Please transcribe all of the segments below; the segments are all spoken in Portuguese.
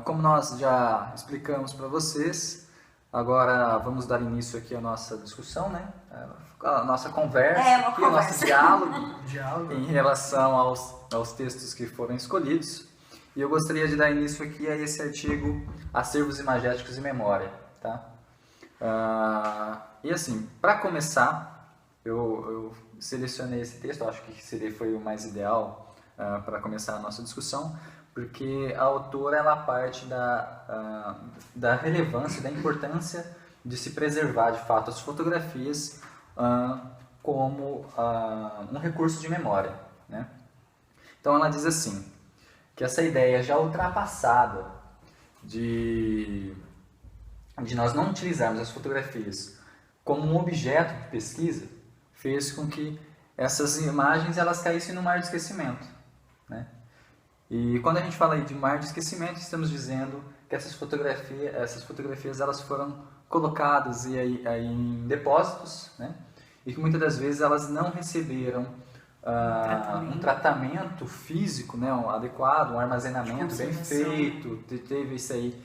Como nós já explicamos para vocês, agora vamos dar início aqui à nossa discussão, né? A nossa conversa, É uma aqui, o nosso conversa. diálogo em relação aos textos que foram escolhidos. E eu gostaria de dar início aqui a esse artigo Acervos Imagéticos e Memória, tá? E assim, para começar, eu selecionei esse texto, acho que foi o mais ideal para começar a nossa discussão, porque a autora ela parte da relevância, da importância de se preservar de fato as fotografias como um recurso de memória, né? Então ela diz assim, que essa ideia já ultrapassada de nós não utilizarmos as fotografias como um objeto de pesquisa fez com que essas imagens elas caíssem no mar de esquecimento, né? E quando a gente fala aí de mar de esquecimento, estamos dizendo que essas fotografias elas foram colocadas aí em depósitos, né? E que muitas das vezes elas não receberam um tratamento físico, né, adequado, um armazenamento bem feito, teve isso aí,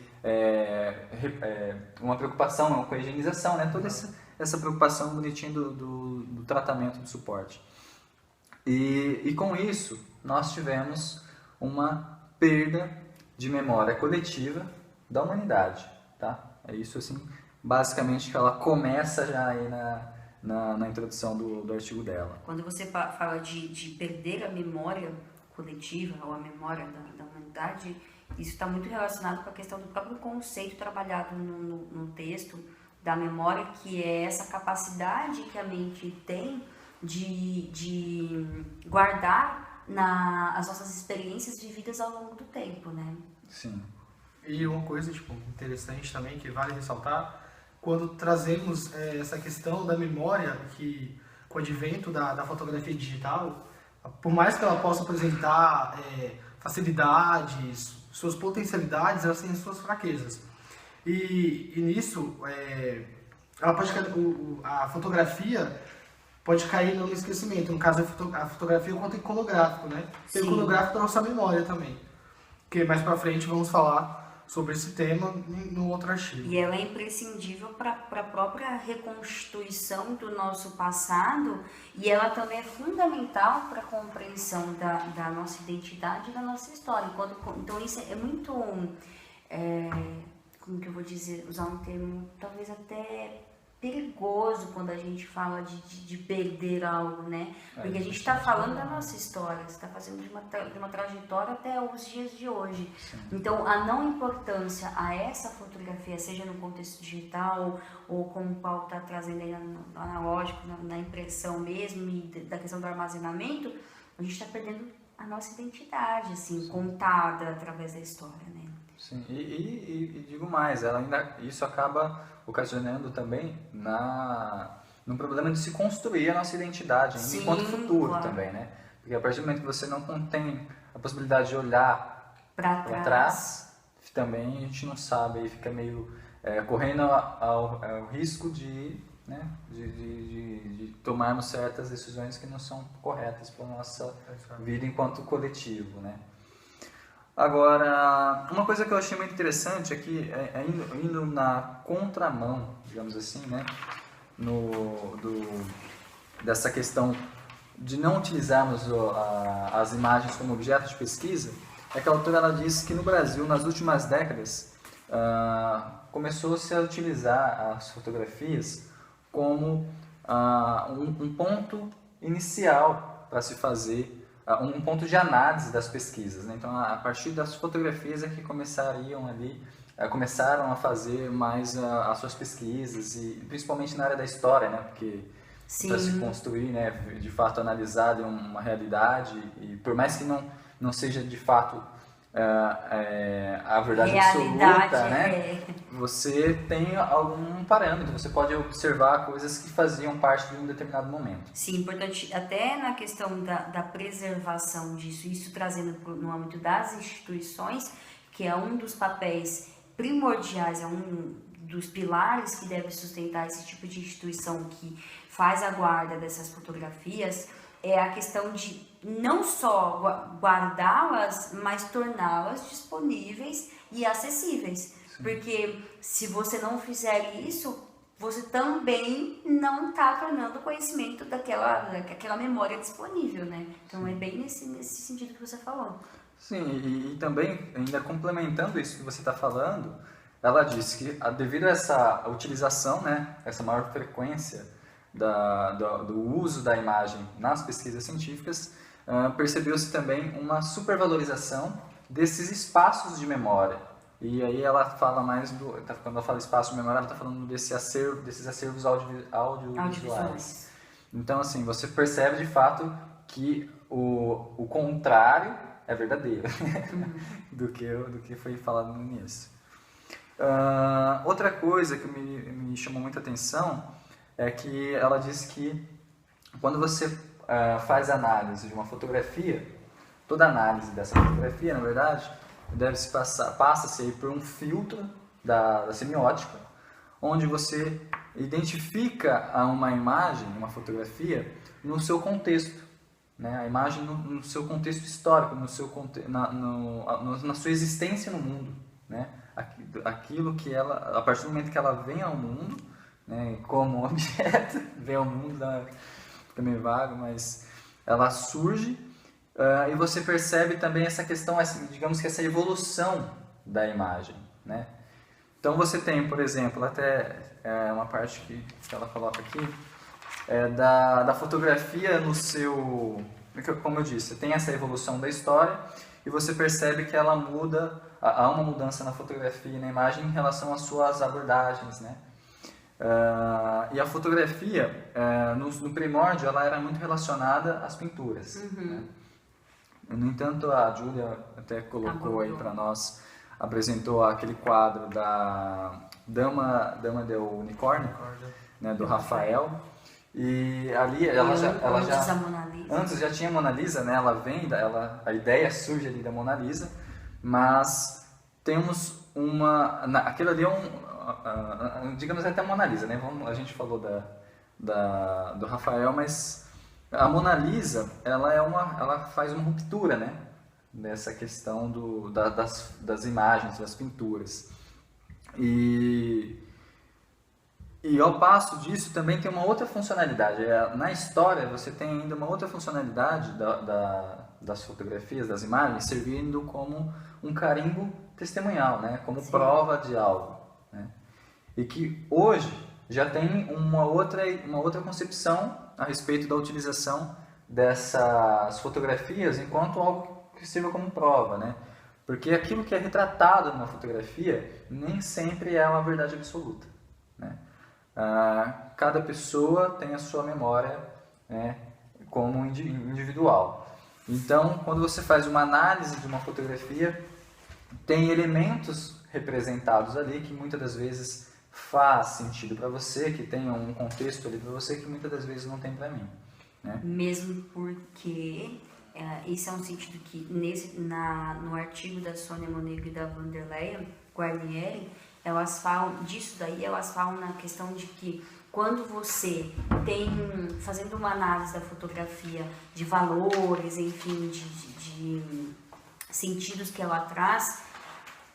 uma preocupação com a higienização, né, toda essa preocupação bonitinha do tratamento do suporte. E com isso, nós tivemos uma perda de memória coletiva da humanidade, tá? É isso, assim, basicamente que ela começa já aí na introdução do artigo dela. Quando você fala de perder a memória coletiva ou a memória da humanidade, isso está muito relacionado com a questão do próprio conceito trabalhado no texto da memória, que é essa capacidade que a mente tem de guardar as nossas experiências vividas ao longo do tempo, né? Sim. E uma coisa interessante também que vale ressaltar, quando trazemos essa questão da memória, que com o advento da fotografia digital, por mais que ela possa apresentar facilidades, suas potencialidades, elas têm suas fraquezas. E nisso, a fotografia pode cair no esquecimento. No caso, a fotografia é o conteúdo iconográfico, né? Tem o iconográfico da nossa memória também. Que mais pra frente vamos falar sobre esse tema no outro artigo. E ela é imprescindível para a própria reconstituição do nosso passado, e ela também é fundamental para a compreensão da nossa identidade e da nossa história. Então isso é muito, como que eu vou dizer, usar um termo talvez até perigoso quando a gente fala de perder algo, né? Porque a gente está falando da nossa história, você está fazendo de uma trajetória até os dias de hoje. Sim. Então, a não importância a essa fotografia, seja no contexto digital ou como o Paulo está trazendo aí no analógico, na impressão mesmo, e da questão do armazenamento, a gente está perdendo a nossa identidade, assim, Sim. Contada através da história, né? Sim, e digo mais, isso acaba ocasionando também no problema de se construir a nossa identidade Sim, enquanto futuro, claro. também, né? Porque a partir do momento que você não tem a possibilidade de olhar para trás, também a gente não sabe, aí fica meio correndo ao risco de tomarmos certas decisões que não são corretas para a nossa vida enquanto coletivo, né? Agora, uma coisa que eu achei muito interessante aqui, indo na contramão, digamos assim, né, dessa questão de não utilizarmos as imagens como objeto de pesquisa, é que a autora ela diz que no Brasil, nas últimas décadas, começou-se a utilizar as fotografias como um ponto inicial para se fazer um ponto de análise das pesquisas, né? Então, a partir das fotografias é que começaram a fazer mais as suas pesquisas, e principalmente na área da história, né? Porque para se construir, né, de fato analisar uma realidade, e por mais que não seja de fato a verdade absoluta, né? Você tem algum parâmetro, você pode observar coisas que faziam parte de um determinado momento. Sim, importante até na questão da preservação disso, isso trazendo no âmbito das instituições, que é um dos papéis primordiais, é um dos pilares que deve sustentar esse tipo de instituição que faz a guarda dessas fotografias, é a questão de não só guardá-las, mas torná-las disponíveis e acessíveis. Porque se você não fizer isso, você também não está tornando o conhecimento daquela memória disponível, né? Então é bem nesse sentido que você falou. Sim, e também, ainda complementando isso que você está falando, ela disse que devido a essa utilização, né, essa maior frequência do uso da imagem nas pesquisas científicas, percebeu-se também uma supervalorização desses espaços de memória. E aí ela fala mais quando ela fala espaço de memória, ela está falando desses acervos audiovisuais. Então, assim, você percebe de fato que o contrário é verdadeiro do que foi falado no início. Outra coisa que me chamou muita atenção é que ela disse que quando você faz análise de uma fotografia, toda análise dessa fotografia, na verdade, passa-se por um filtro da semiótica, onde você identifica uma imagem, uma fotografia, no seu contexto, né? A imagem no seu contexto histórico, na sua existência no mundo, né? Aquilo que ela, a partir do momento que ela vem ao mundo, né, como objeto, vem ao mundo, fica meio vago, mas ela surge. E você percebe também essa questão, digamos que essa evolução da imagem, né? Então você tem, por exemplo, até uma parte que ela coloca aqui, da fotografia no seu... Como eu disse, tem essa evolução da história e você percebe que ela muda, há uma mudança na fotografia e na imagem em relação às suas abordagens, né? E a fotografia, no primórdio, ela era muito relacionada às pinturas, né? No entanto, a Júlia até colocou aí para nós, apresentou aquele quadro da Dama del Unicórnio, né, do Rafael. E ali antes já tinha a Mona Lisa, né? A ideia surge ali da Mona Lisa, mas temos aquilo ali digamos até a Mona Lisa, né? A gente falou do Rafael, mas a Mona Lisa, ela faz uma ruptura, né, nessa questão das imagens, das pinturas. E ao passo disso também tem uma outra funcionalidade. Na história você tem ainda uma outra funcionalidade das fotografias, das imagens, servindo como um carimbo testemunhal, né, como prova de algo, né? E que hoje já tem uma outra concepção a respeito da utilização dessas fotografias enquanto algo que sirva como prova, né? Porque aquilo que é retratado numa fotografia nem sempre é uma verdade absoluta, né? Cada pessoa tem a sua memória, né, como individual. Então, quando você faz uma análise de uma fotografia, tem elementos representados ali que muitas das vezes faz sentido para você, que tem um contexto ali para você que muitas das vezes não tem para mim, né? Mesmo porque esse é um sentido que no artigo da Sônia Monegro e da Vanderleia Guarnieri, elas falam na questão de que quando você tem, fazendo uma análise da fotografia de valores, enfim, de sentidos que ela traz,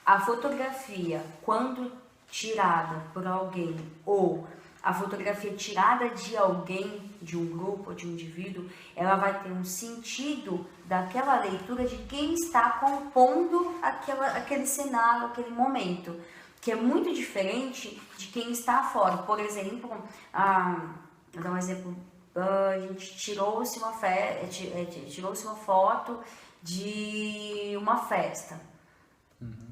a fotografia, quando tirada por alguém, ou a fotografia tirada de alguém, de um grupo ou de um indivíduo, ela vai ter um sentido daquela leitura de quem está compondo aquele cenário, aquele momento, que é muito diferente de quem está fora. Por exemplo, vou dar um exemplo, a gente tirou-se uma foto de uma festa.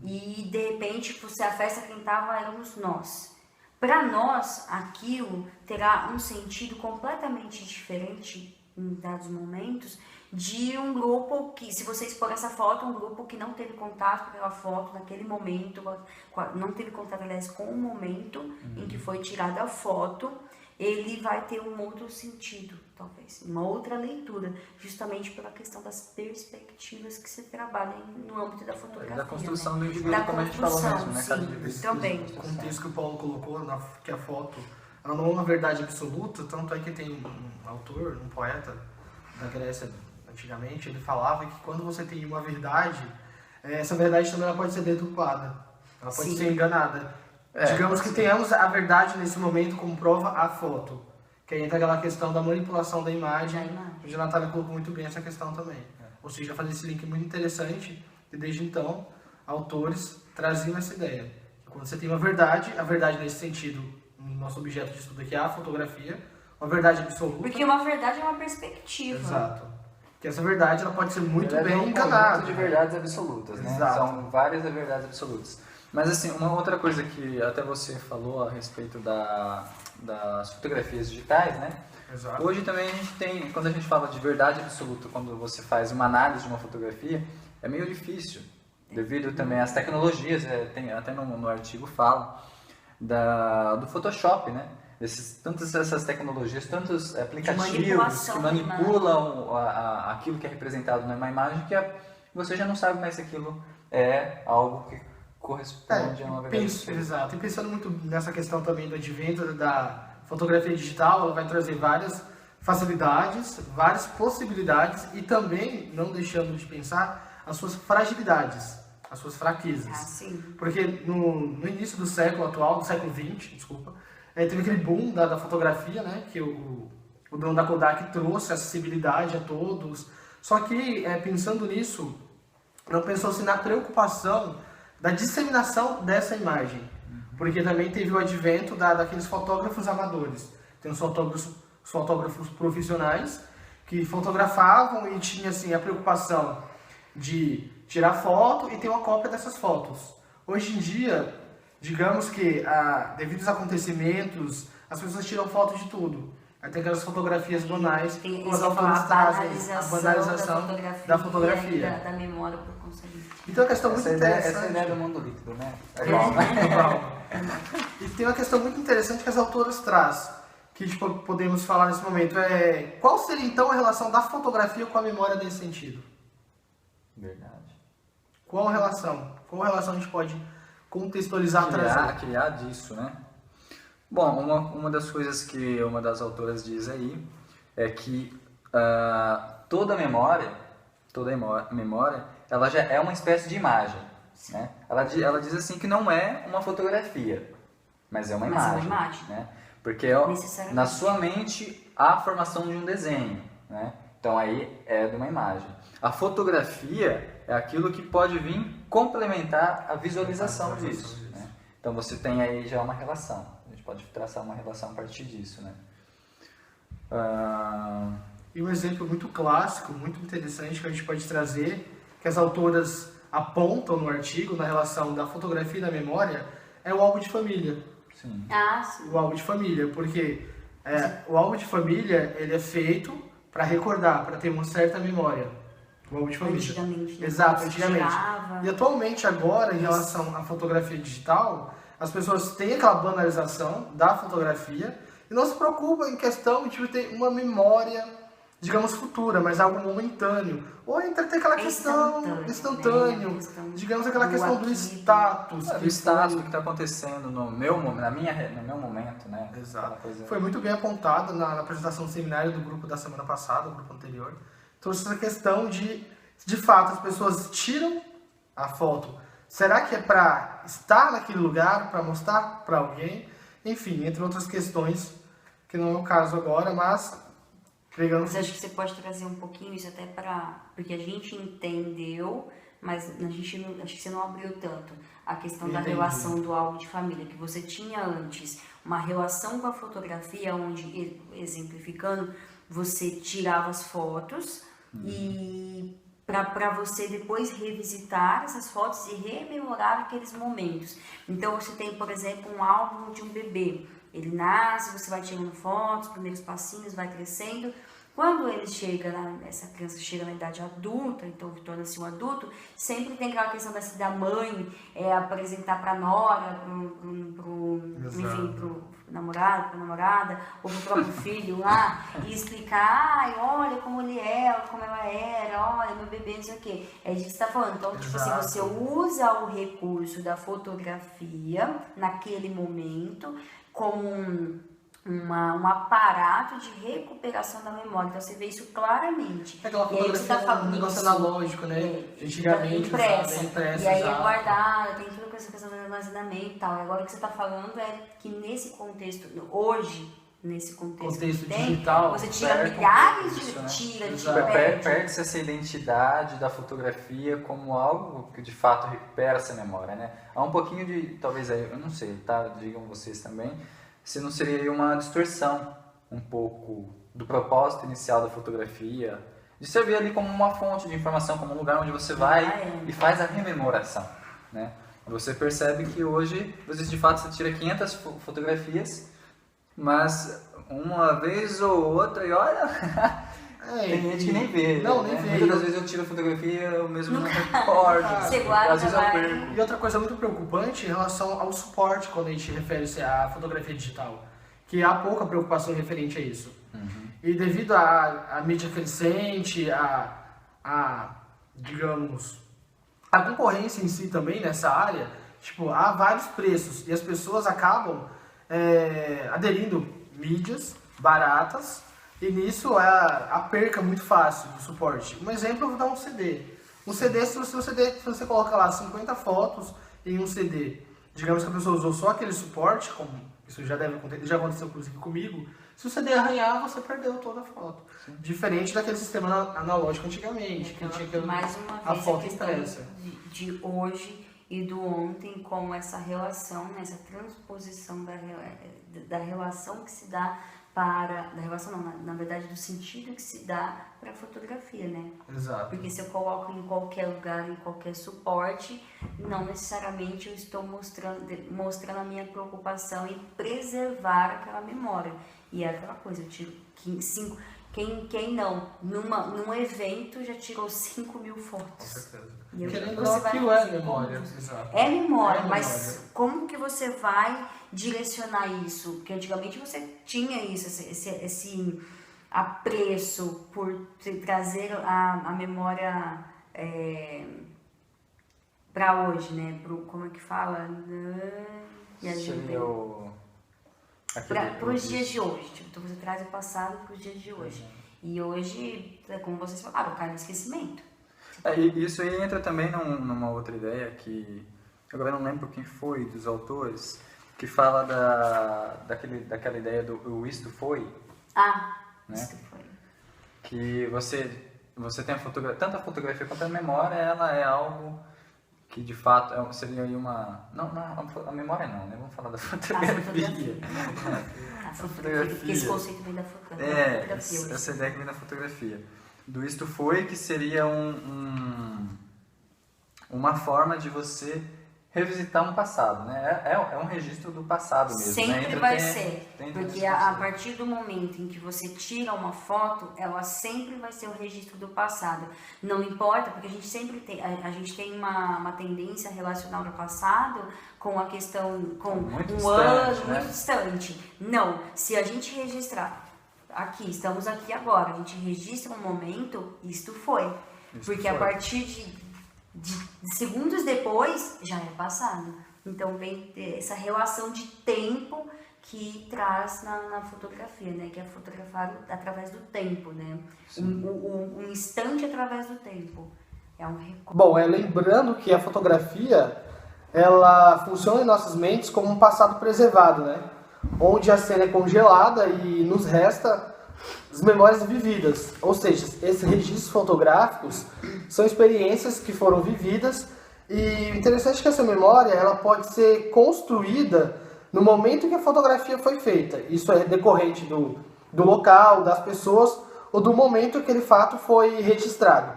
E de repente, se a festa quem estava éramos nós. Para nós, aquilo terá um sentido completamente diferente em dados momentos de um grupo que, se você expor essa foto, um grupo que não teve contato com aquela foto naquele momento, não teve contato, aliás, com o momento em que foi tirada a foto, ele vai ter um outro sentido, talvez, uma outra leitura, justamente pela questão das perspectivas que se trabalha no âmbito da fotografia. Da construção, né, do indivíduo, como a gente falou mesmo, né? Sim, também. O contexto que o Paulo colocou, que a foto ela não é uma verdade absoluta, tanto é que tem um autor, um poeta da Grécia, antigamente, ele falava que quando você tem uma verdade, essa verdade também ela pode ser deturpada, ela pode Sim. ser enganada. É, Digamos que tenhamos a verdade nesse momento como prova a foto, que aí entra aquela questão da manipulação da imagem, onde a Natália colocou muito bem essa questão também. Ou seja, fazer esse link muito interessante, e desde então, autores traziam essa ideia. Quando você tem uma verdade, a verdade nesse sentido, no nosso objeto de estudo aqui é a fotografia, uma verdade absoluta. Porque uma verdade é uma perspectiva. Exato. Que essa verdade ela pode ser muito Ela é bem um enganada. conjunto de verdades absolutas, né? Exato. São várias verdades absolutas. Mas assim, uma outra coisa que até você falou a respeito das fotografias digitais, né? Exato. Hoje também a gente tem, quando a gente fala de verdade absoluta, quando você faz uma análise de uma fotografia, é meio difícil, devido também às tecnologias, tem, até no artigo fala, do Photoshop, né? Tantas essas tecnologias, tantos aplicativos manipulação que da manipulam aquilo que é representado numa imagem, que você já não sabe mais se aquilo é algo que corresponde a uma verdade absoluta. Exato. E pensando muito nessa questão também do advento da fotografia digital, ela vai trazer várias facilidades, várias possibilidades e também, não deixando de pensar, as suas fragilidades, as suas fraquezas. Sim. Porque no início do século atual, do século XX, desculpa, teve aquele boom da fotografia, né, que o dono da Kodak trouxe acessibilidade a todos. Só que, pensando nisso, não pensou-se na preocupação da disseminação dessa imagem. Porque também teve o advento daqueles fotógrafos amadores. Tem os fotógrafos profissionais que fotografavam e tinha assim, a preocupação de tirar foto e ter uma cópia dessas fotos. Hoje em dia, digamos que devido aos acontecimentos, as pessoas tiram fotos de tudo. Aí tem aquelas fotografias banais, como as autoras trazem, a banalização da fotografia. E da memória por conseguinte. Então, é uma questão muito interessante. Essa é a ideia do mundo líquido, né? E tem uma questão muito interessante que as autoras trazem, que tipo, podemos falar nesse momento. Qual seria então a relação da fotografia com a memória nesse sentido? Verdade. Qual a relação? Qual relação a gente pode contextualizar, trazer? Criar disso, né? Bom, uma das coisas que uma das autoras diz aí é que toda memória, ela já é uma espécie de imagem, né? Ela diz assim que não é uma fotografia, mas é uma imagem, né? Porque na sua mente há a formação de um desenho, né? Então aí é de uma imagem. A fotografia é aquilo que pode vir complementar a visualização disso, né? Então você tem aí já uma relação. A gente pode traçar uma relação a partir disso, né? E um exemplo muito clássico, muito interessante que a gente pode trazer, que as autoras apontam no artigo, na relação da fotografia e da memória, é o álbum de família. Sim. O álbum de família, porque o álbum de família ele é feito para recordar, para ter uma certa memória. O álbum de família. Antigamente. Exato, antigamente. E atualmente agora, em relação à fotografia digital, as pessoas têm aquela banalização da fotografia e não se preocupam em questão de ter uma memória, digamos, futura, mas algo momentâneo. Ou entra ter aquela questão instantâneo, né? Digamos, aquela questão do status. Do status, do que está acontecendo no meu momento, né? Exato. Foi muito bem apontado na apresentação do seminário do grupo da semana passada, o grupo anterior. Trouxe essa questão de fato, as pessoas tiram a foto. Será que é para estar naquele lugar, para mostrar para alguém? Enfim, entre outras questões, que não é o caso agora, mas pegando... Mas acho que você pode trazer um pouquinho isso até porque a gente entendeu, mas acho que você não abriu tanto a questão da relação do álbum de família, que você tinha antes uma relação com a fotografia, onde, exemplificando, você tirava as fotos e... para você depois revisitar essas fotos e rememorar aqueles momentos. Então você tem, por exemplo, um álbum de um bebê. Ele nasce, você vai tirando fotos, primeiros passinhos, vai crescendo. Quando essa criança chega na idade adulta, então torna-se um adulto, sempre tem aquela questão da mãe apresentar para a nora, pro namorado, pra namorada, ou pro próprio filho lá, e explicar, olha como ele é, como ela era, olha meu bebê, não sei o quê. É disso que você está falando. Então, tipo assim, você usa o recurso da fotografia naquele momento como um aparato de recuperação da memória. Então você vê isso claramente. Aquela E aí você fotografia tá é um negócio analógico, né? Antigamente impressa. impressa, E aí é exato. guardada, tem tudo com essa questão do armazenamento e tal. E agora o que você está falando é que nesse contexto, hoje, nesse contexto que tem, digital, você tira perde milhares de isso, né? Exato. Perde-se essa identidade da fotografia como algo que de fato recupera essa memória, né? Há um pouquinho de, talvez aí, eu não sei, tá? Digam vocês também, se não seria uma distorção um pouco do propósito inicial da fotografia, de servir ali como uma fonte de informação, como um lugar onde você vai e faz a rememoração, né? Você percebe que hoje, de fato, você tira 500 fotografias, mas uma vez ou outra, e olha, tem gente que nem vê. Não, né? nem vê. Muitas das vezes eu tiro fotografia, eu mesmo não recordo. Você guarda, Às vezes eu vai. perco. E outra coisa muito preocupante em relação ao suporte quando a gente refere-se à fotografia digital, que há pouca preocupação referente a isso. E devido à mídia crescente, digamos, a concorrência em si também nessa área, tipo, há vários preços e as pessoas acabam aderindo mídias baratas e nisso a perca muito fácil do suporte. Um exemplo, eu vou dar um CD. Um CD, se você coloca lá 50 fotos em um CD, digamos que a pessoa usou só aquele suporte, como isso já aconteceu inclusive comigo, se o CD arranhar, você perdeu toda a foto. Sim. Diferente daquele sistema analógico antigamente, que tinha mais uma vez a foto a questão impressa. de hoje e do ontem, com essa relação, né, essa transposição da relação que se dá da relação não, na verdade do sentido que se dá para a fotografia, né? Exato. Porque se eu coloco em qualquer lugar, em qualquer suporte, não necessariamente eu estou mostrando a minha preocupação em preservar aquela memória. E é aquela coisa, eu tiro quem não, num evento já tirou 5.000 fotos. Com certeza. E eu, Querendo você ou não, vai aquilo é fazer memória. como? Exato. É memória, É mas memória. como que você vai direcionar isso? Porque antigamente você tinha isso, esse apreço por trazer a memória para hoje, né? Como é que fala? Para os dias de hoje. Tipo, então você traz o passado para os dias de hoje. E hoje, como vocês falaram, cai no esquecimento. E isso aí entra também numa outra ideia que, agora eu não lembro quem foi dos autores, que fala daquela ideia do isto foi. Né? Isto foi. Que você tem tanto a fotografia quanto a memória, ela é algo que de fato seria aí uma... Não, a memória não, né? Vamos falar da fotografia. A fotografia. Porque esse conceito vem da fotografia. Essa ideia que vem da fotografia. Do isto foi, que seria uma forma de você revisitar um passado, né? É um registro do passado mesmo. Sempre vai ser, porque a partir partir do momento em que você tira uma foto, ela sempre vai ser o registro do passado. Não importa, porque a gente sempre tem, uma tendência a relacionar o passado com a questão, com um ano muito distante. Não, se a gente registrar, estamos aqui agora, a gente registra um momento, isto foi. Porque a partir de segundos depois, já é passado. Então vem essa relação de tempo que traz na fotografia, né? Que é fotografado através do tempo, né? Um instante através do tempo. É um recurso. Bom, lembrando que a fotografia, ela funciona em nossas mentes como um passado preservado, né? Onde a cena é congelada e nos resta as memórias vividas. Ou seja, esses registros fotográficos são experiências que foram vividas e o interessante é que essa memória ela pode ser construída no momento que a fotografia foi feita. Isso é decorrente do local, das pessoas ou do momento que aquele fato foi registrado.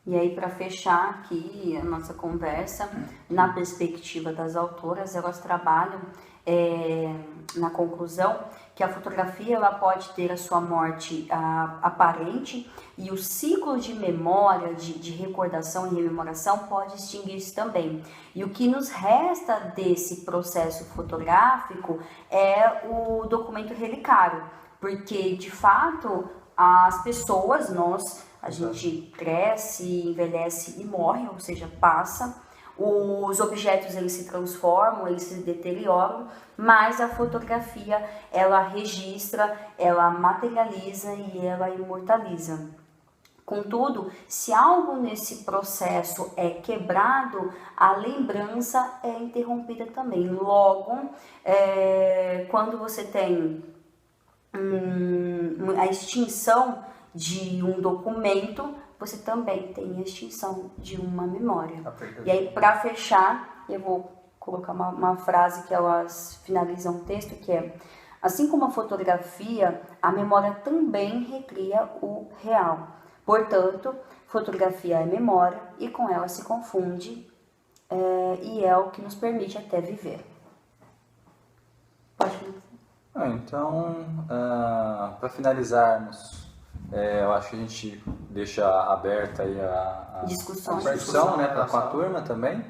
E aí, para fechar aqui a nossa conversa, na perspectiva das autoras, elas trabalham na conclusão que a fotografia ela pode ter a sua morte aparente e o ciclo de memória, de recordação e rememoração pode extinguir-se também. E o que nos resta desse processo fotográfico é o documento relicário, porque de fato as pessoas, a gente cresce, envelhece e morre, ou seja, passa. os objetos eles se transformam, eles se deterioram, mas a fotografia ela registra, ela materializa e ela imortaliza. Contudo, se algo nesse processo é quebrado, a lembrança é interrompida também. Logo, quando você tem a extinção de um documento, você também tem a extinção de uma memória. E aí, para fechar, eu vou colocar uma frase que elas finalizam o texto, que é: assim como a fotografia, a memória também recria o real. Portanto, fotografia é memória e com ela se confunde e é o que nos permite até viver. Pode começar. Então, para finalizarmos, eu acho que a gente deixa aberta aí a Discussões. discussão, né, com a turma também.